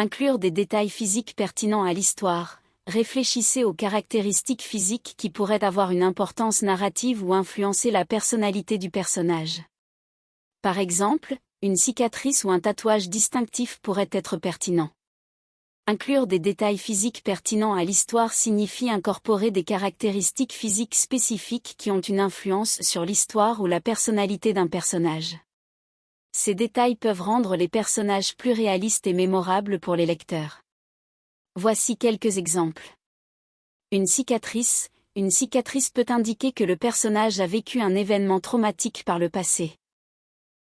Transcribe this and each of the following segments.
Inclure des détails physiques pertinents à l'histoire. Réfléchissez aux caractéristiques physiques qui pourraient avoir une importance narrative ou influencer la personnalité du personnage. Par exemple, une cicatrice ou un tatouage distinctif pourrait être pertinent. Inclure des détails physiques pertinents à l'histoire signifie incorporer des caractéristiques physiques spécifiques qui ont une influence sur l'histoire ou la personnalité d'un personnage. Ces détails peuvent rendre les personnages plus réalistes et mémorables pour les lecteurs. Voici quelques exemples. Une cicatrice peut indiquer que le personnage a vécu un événement traumatique par le passé.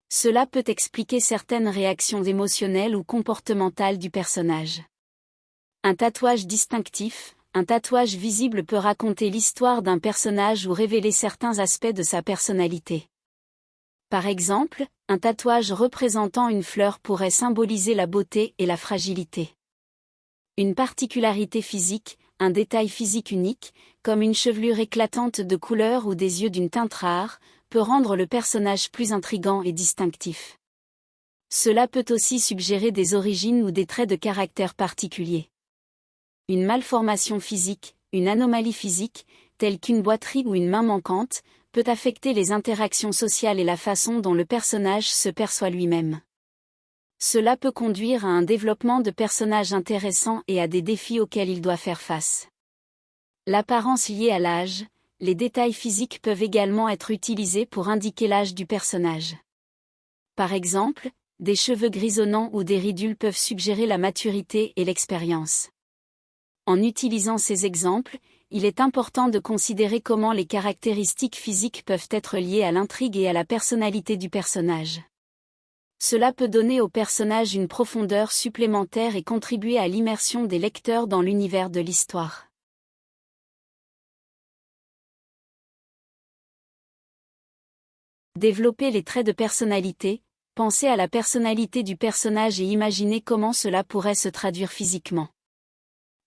Cela peut expliquer certaines réactions émotionnelles ou comportementales du personnage. Un tatouage distinctif, un tatouage visible peut raconter l'histoire d'un personnage ou révéler certains aspects de sa personnalité. Par exemple, un tatouage représentant une fleur pourrait symboliser la beauté et la fragilité. Une particularité physique, un détail physique unique, comme une chevelure éclatante de couleur ou des yeux d'une teinte rare, peut rendre le personnage plus intrigant et distinctif. Cela peut aussi suggérer des origines ou des traits de caractère particuliers. Une malformation physique, une anomalie physique, telle qu'une boiterie ou une main manquante, peut affecter les interactions sociales et la façon dont le personnage se perçoit lui-même. Cela peut conduire à un développement de personnage intéressant et à des défis auxquels il doit faire face. L'apparence liée à l'âge, les détails physiques peuvent également être utilisés pour indiquer l'âge du personnage. Par exemple, des cheveux grisonnants ou des ridules peuvent suggérer la maturité et l'expérience. En utilisant ces exemples, il est important de considérer comment les caractéristiques physiques peuvent être liées à l'intrigue et à la personnalité du personnage. Cela peut donner au personnage une profondeur supplémentaire et contribuer à l'immersion des lecteurs dans l'univers de l'histoire. Développer les traits de personnalité, pensez à la personnalité du personnage et imaginez comment cela pourrait se traduire physiquement.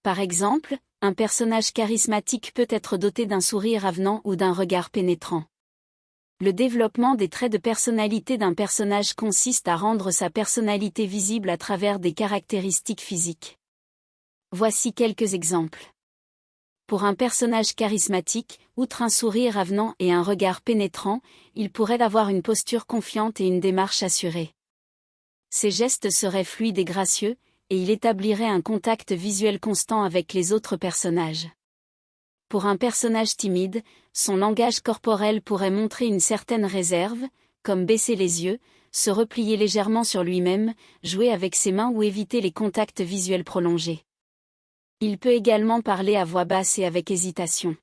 Par exemple, un personnage charismatique peut être doté d'un sourire avenant ou d'un regard pénétrant. Le développement des traits de personnalité d'un personnage consiste à rendre sa personnalité visible à travers des caractéristiques physiques. Voici quelques exemples. Pour un personnage charismatique, outre un sourire avenant et un regard pénétrant, il pourrait avoir une posture confiante et une démarche assurée. Ses gestes seraient fluides et gracieux, et il établirait un contact visuel constant avec les autres personnages. Pour un personnage timide, son langage corporel pourrait montrer une certaine réserve, comme baisser les yeux, se replier légèrement sur lui-même, jouer avec ses mains ou éviter les contacts visuels prolongés. Il peut également parler à voix basse et avec hésitation.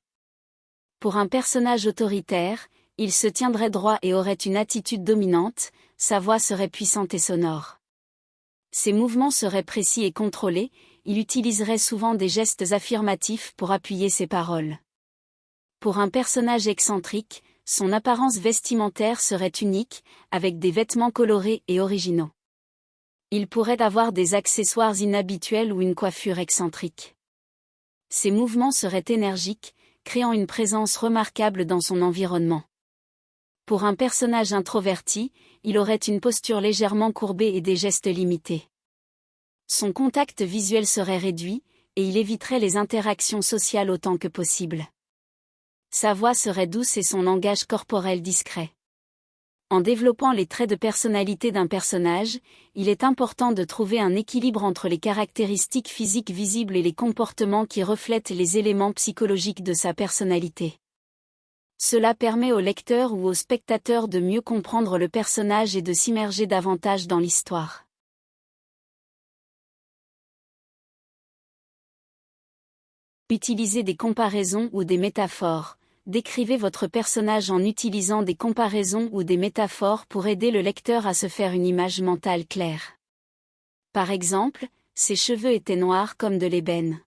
Pour un personnage autoritaire, il se tiendrait droit et aurait une attitude dominante, sa voix serait puissante et sonore. Ses mouvements seraient précis et contrôlés, il utiliserait souvent des gestes affirmatifs pour appuyer ses paroles. Pour un personnage excentrique, son apparence vestimentaire serait unique, avec des vêtements colorés et originaux. Il pourrait avoir des accessoires inhabituels ou une coiffure excentrique. Ses mouvements seraient énergiques, créant une présence remarquable dans son environnement. Pour un personnage introverti, il aurait une posture légèrement courbée et des gestes limités. Son contact visuel serait réduit, et il éviterait les interactions sociales autant que possible. Sa voix serait douce et son langage corporel discret. En développant les traits de personnalité d'un personnage, il est important de trouver un équilibre entre les caractéristiques physiques visibles et les comportements qui reflètent les éléments psychologiques de sa personnalité. Cela permet au lecteur ou au spectateur de mieux comprendre le personnage et de s'immerger davantage dans l'histoire. Utilisez des comparaisons ou des métaphores. Décrivez votre personnage en utilisant des comparaisons ou des métaphores pour aider le lecteur à se faire une image mentale claire. Par exemple, ses cheveux étaient noirs comme de l'ébène.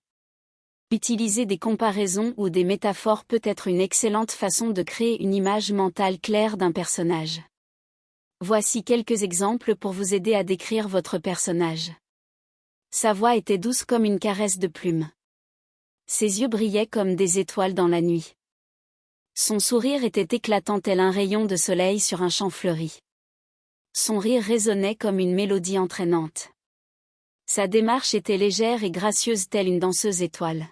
Utiliser des comparaisons ou des métaphores peut être une excellente façon de créer une image mentale claire d'un personnage. Voici quelques exemples pour vous aider à décrire votre personnage. Sa voix était douce comme une caresse de plumes. Ses yeux brillaient comme des étoiles dans la nuit. Son sourire était éclatant tel un rayon de soleil sur un champ fleuri. Son rire résonnait comme une mélodie entraînante. Sa démarche était légère et gracieuse telle une danseuse étoile.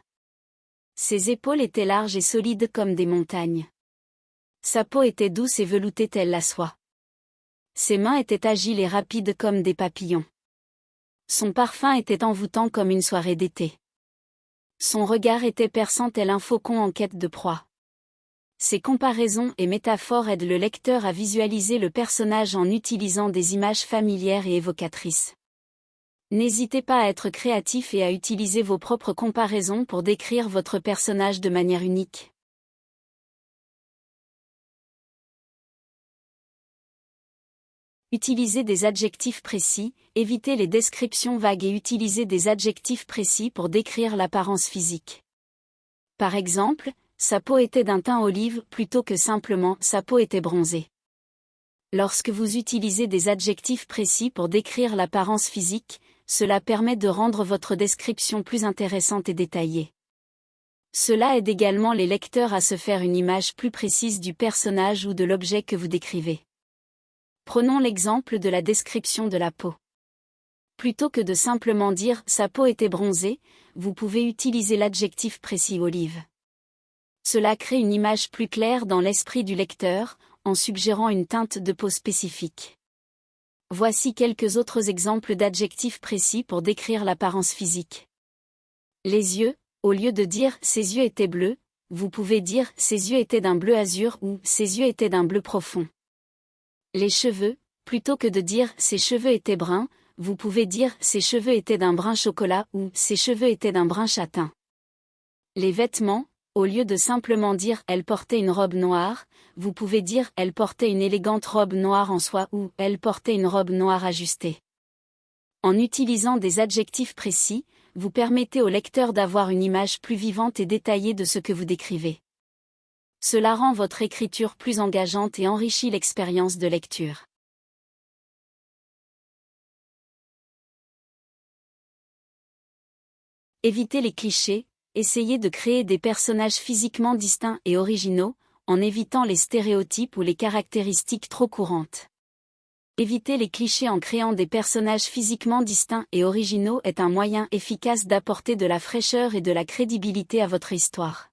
Ses épaules étaient larges et solides comme des montagnes. Sa peau était douce et veloutée telle la soie. Ses mains étaient agiles et rapides comme des papillons. Son parfum était envoûtant comme une soirée d'été. Son regard était perçant tel un faucon en quête de proie. Ces comparaisons et métaphores aident le lecteur à visualiser le personnage en utilisant des images familières et évocatrices. N'hésitez pas à être créatif et à utiliser vos propres comparaisons pour décrire votre personnage de manière unique. Utilisez des adjectifs précis, évitez les descriptions vagues et utilisez des adjectifs précis pour décrire l'apparence physique. Par exemple, sa peau était d'un teint olive plutôt que simplement sa peau était bronzée. Lorsque vous utilisez des adjectifs précis pour décrire l'apparence physique, cela permet de rendre votre description plus intéressante et détaillée. Cela aide également les lecteurs à se faire une image plus précise du personnage ou de l'objet que vous décrivez. Prenons l'exemple de la description de la peau. Plutôt que de simplement dire « sa peau était bronzée », vous pouvez utiliser l'adjectif précis olive. Cela crée une image plus claire dans l'esprit du lecteur, en suggérant une teinte de peau spécifique. Voici quelques autres exemples d'adjectifs précis pour décrire l'apparence physique. Les yeux, au lieu de dire « ses yeux étaient bleus », vous pouvez dire « ses yeux étaient d'un bleu azur » ou « ses yeux étaient d'un bleu profond ». Les cheveux, plutôt que de dire « ses cheveux étaient bruns », vous pouvez dire « ses cheveux étaient d'un brun chocolat » ou « ses cheveux étaient d'un brun châtain ». Les vêtements, au lieu de simplement dire « elle portait une robe noire », vous pouvez dire « elle portait une élégante robe noire en soie » ou « elle portait une robe noire ajustée ». En utilisant des adjectifs précis, vous permettez au lecteur d'avoir une image plus vivante et détaillée de ce que vous décrivez. Cela rend votre écriture plus engageante et enrichit l'expérience de lecture. Évitez les clichés, essayez de créer des personnages physiquement distincts et originaux, en évitant les stéréotypes ou les caractéristiques trop courantes. Éviter les clichés en créant des personnages physiquement distincts et originaux est un moyen efficace d'apporter de la fraîcheur et de la crédibilité à votre histoire.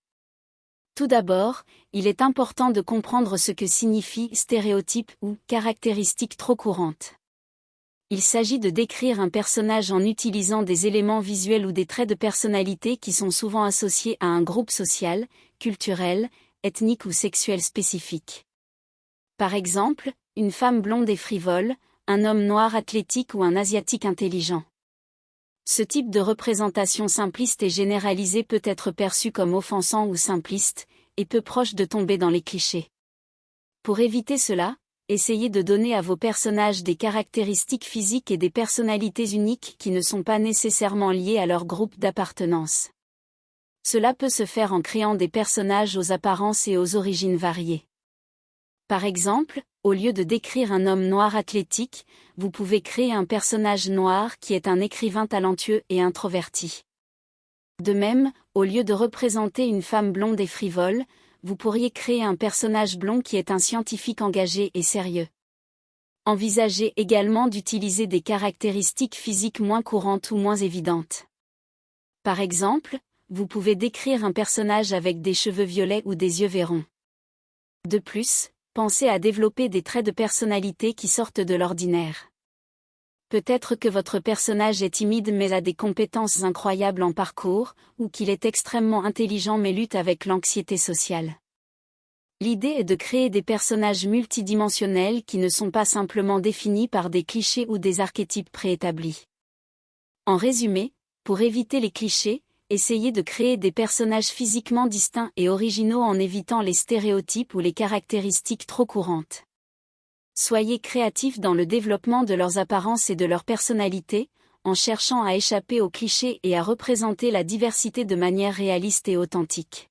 Tout d'abord, il est important de comprendre ce que signifie stéréotype ou caractéristique trop courante. Il s'agit de décrire un personnage en utilisant des éléments visuels ou des traits de personnalité qui sont souvent associés à un groupe social, culturel, ethnique ou sexuel spécifique. Par exemple, une femme blonde et frivole, un homme noir athlétique ou un asiatique intelligent. Ce type de représentation simpliste et généralisée peut être perçu comme offensant ou simpliste, et peu proche de tomber dans les clichés. Pour éviter cela, essayez de donner à vos personnages des caractéristiques physiques et des personnalités uniques qui ne sont pas nécessairement liées à leur groupe d'appartenance. Cela peut se faire en créant des personnages aux apparences et aux origines variées. Par exemple, au lieu de décrire un homme noir athlétique, vous pouvez créer un personnage noir qui est un écrivain talentueux et introverti. De même, au lieu de représenter une femme blonde et frivole, vous pourriez créer un personnage blond qui est un scientifique engagé et sérieux. Envisagez également d'utiliser des caractéristiques physiques moins courantes ou moins évidentes. Par exemple, vous pouvez décrire un personnage avec des cheveux violets ou des yeux verrons. De plus, pensez à développer des traits de personnalité qui sortent de l'ordinaire. Peut-être que votre personnage est timide mais a des compétences incroyables en parcours, ou qu'il est extrêmement intelligent mais lutte avec l'anxiété sociale. L'idée est de créer des personnages multidimensionnels qui ne sont pas simplement définis par des clichés ou des archétypes préétablis. En résumé, pour éviter les clichés, essayez de créer des personnages physiquement distincts et originaux en évitant les stéréotypes ou les caractéristiques trop courantes. Soyez créatifs dans le développement de leurs apparences et de leur personnalité, en cherchant à échapper aux clichés et à représenter la diversité de manière réaliste et authentique.